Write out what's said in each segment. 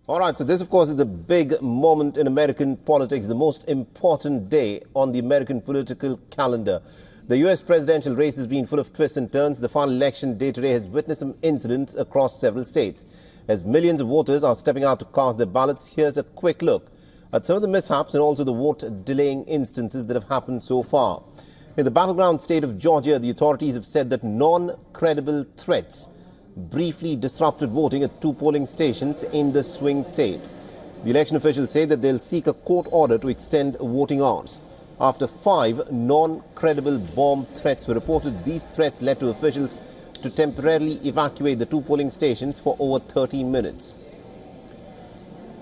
All right, so this, of course, is the big moment in American politics, the most important day on the American political calendar. The U.S. presidential race has been full of twists and turns. The final election day today has witnessed some incidents across several states. As millions of voters are stepping out to cast their ballots, here's a quick look at some of the mishaps and also the vote-delaying instances that have happened so far. In the battleground state of Georgia, the authorities have said that non-credible threats briefly disrupted voting at 2 polling stations in the swing state. The election officials say that they'll seek a court order to extend voting hours. After 5 non-credible bomb threats were reported, these threats led to officials to temporarily evacuate the 2 polling stations for over 30 minutes.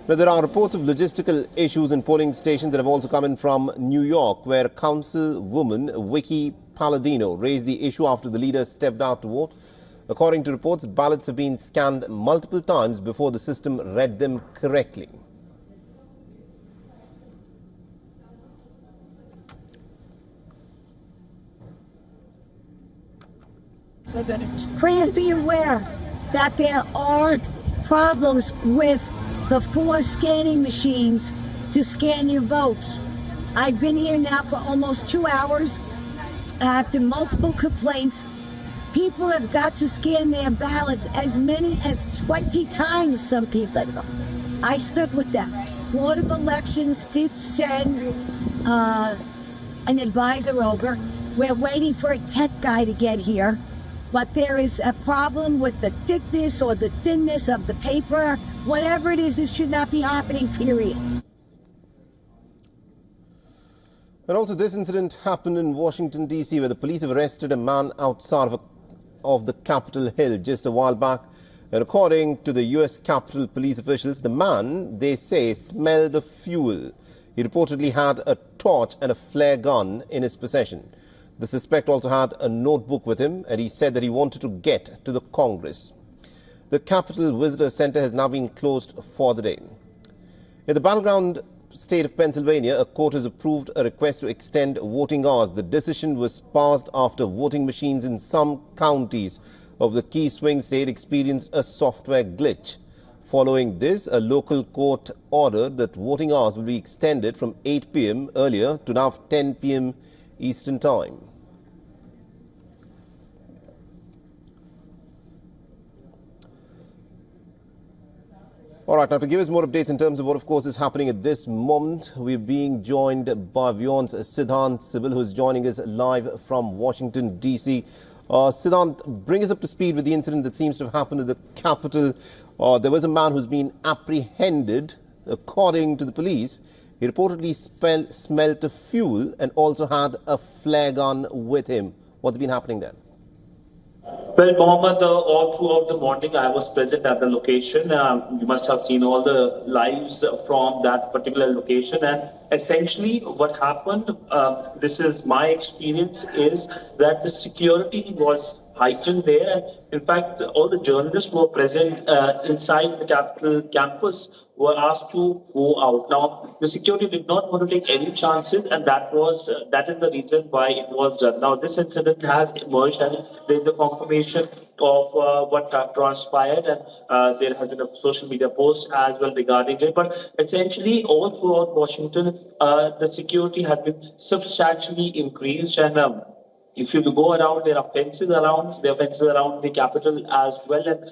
Now, there are reports of logistical issues in polling stations that have also come in from New York, where Councilwoman Vicky Palladino raised the issue after the leader stepped out to vote. According to reports, ballots have been scanned multiple times before the system read them correctly. Please be aware that there are problems with the 4 scanning machines to scan your votes. I've been here now for almost 2 hours after multiple complaints. People have got to scan their ballots as many as 20 times, some people. I stuck with that. Board of Elections did send an advisor over. We're waiting for a tech guy to get here. But there is a problem with the thickness or the thinness of the paper. Whatever it is, it should not be happening, period. And also, this incident happened in Washington, D.C., where the police have arrested a man outside of the Capitol Hill just a while back. And according to the U.S. Capitol Police officials, the man, they say, smelled of fuel. He reportedly had a torch and a flare gun in his possession. The suspect also had a notebook with him, and he said that he wanted to get to the Congress. The Capitol Visitor Center has now been closed for the day. In the battleground state of Pennsylvania, a court has approved a request to extend voting hours. The decision was passed after voting machines in some counties of the key swing state experienced a software glitch. Following this, a local court ordered that voting hours will be extended from 8 p.m. earlier to now 10 p.m. Eastern Time. All right, now to give us more updates in terms of what, of course, is happening at this moment, we're being joined by WION's Siddhant Sibil, who is joining us live from Washington, D.C. Siddhant, bring us up to speed with the incident that seems to have happened at the Capitol. There was a man who's been apprehended, according to the police. He reportedly smelled of fuel and also had a flare gun with him. What's been happening there? Well, Mohammed, all throughout the morning, I was present at the location. You must have seen all the lives from that particular location. And essentially what happened, this is my experience, is that the security was heightened there. In fact, all the journalists who were present inside the Capitol campus were asked to go out. Now, the security did not want to take any chances, and that is the reason why it was done. Now, this incident has emerged, and there is a confirmation of what transpired, and there has been a social media post as well regarding it. But essentially, all throughout Washington, the security has been substantially increased, and if you go around, there are fences around. There are fences around the Capitol as well. And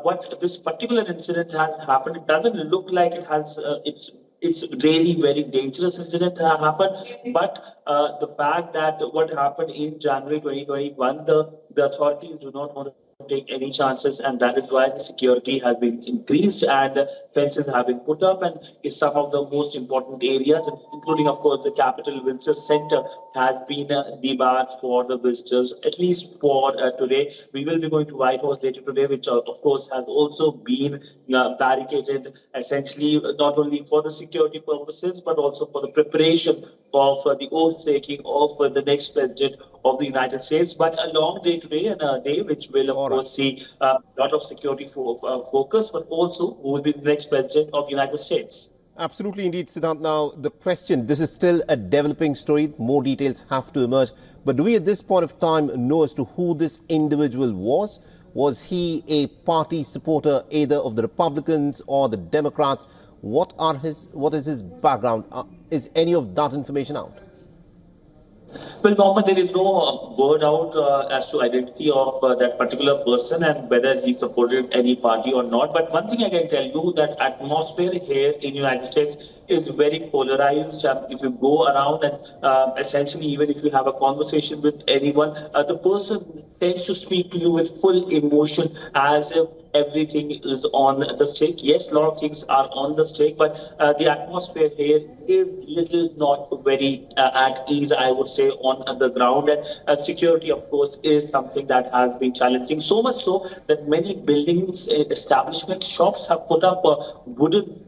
what this particular incident has happened, it doesn't look like it has. It's really very dangerous incident happened. But the fact that what happened in January 2021, the authorities do not want to take any chances, and that is why the security has been increased and fences have been put up, and is some of the most important areas, including, of course, the Capitol Visitor Center has been debarred for the visitors, at least for today. We will be going to White House later today, which of course has also been barricaded, essentially not only for the security purposes but also for the preparation of the oath taking of the next president of the United States. But a long day today, and a day which will of course see a lot of security focus, but also who will be the next president of the United States. Absolutely indeed, Siddhant. Now, the question, this is still a developing story. More details have to emerge. But do we at this point of time know as to who this individual was? Was he a party supporter either of the Republicans or the Democrats? What is his background? Is any of that information out? Well, Mohammed, there is no word out as to identity of that particular person and whether he supported any party or not. But one thing I can tell you that atmosphere here in United States is very polarized. If you go around and essentially even if you have a conversation with anyone, the person tends to speak to you with full emotion as if everything is on the stake. Yes, a lot of things are on the stake, but the atmosphere here is little not very at ease, I would say, on the ground. And security, of course, is something that has been challenging. So much so that many buildings, establishments, shops have put up wooden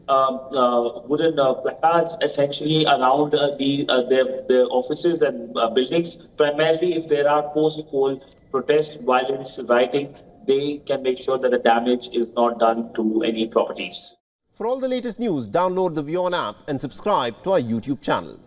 placards essentially around their offices and buildings. Primarily, if there are post-poll protests, violence, rioting, they can make sure that the damage is not done to any properties. For all the latest news, download the WION app and subscribe to our YouTube channel.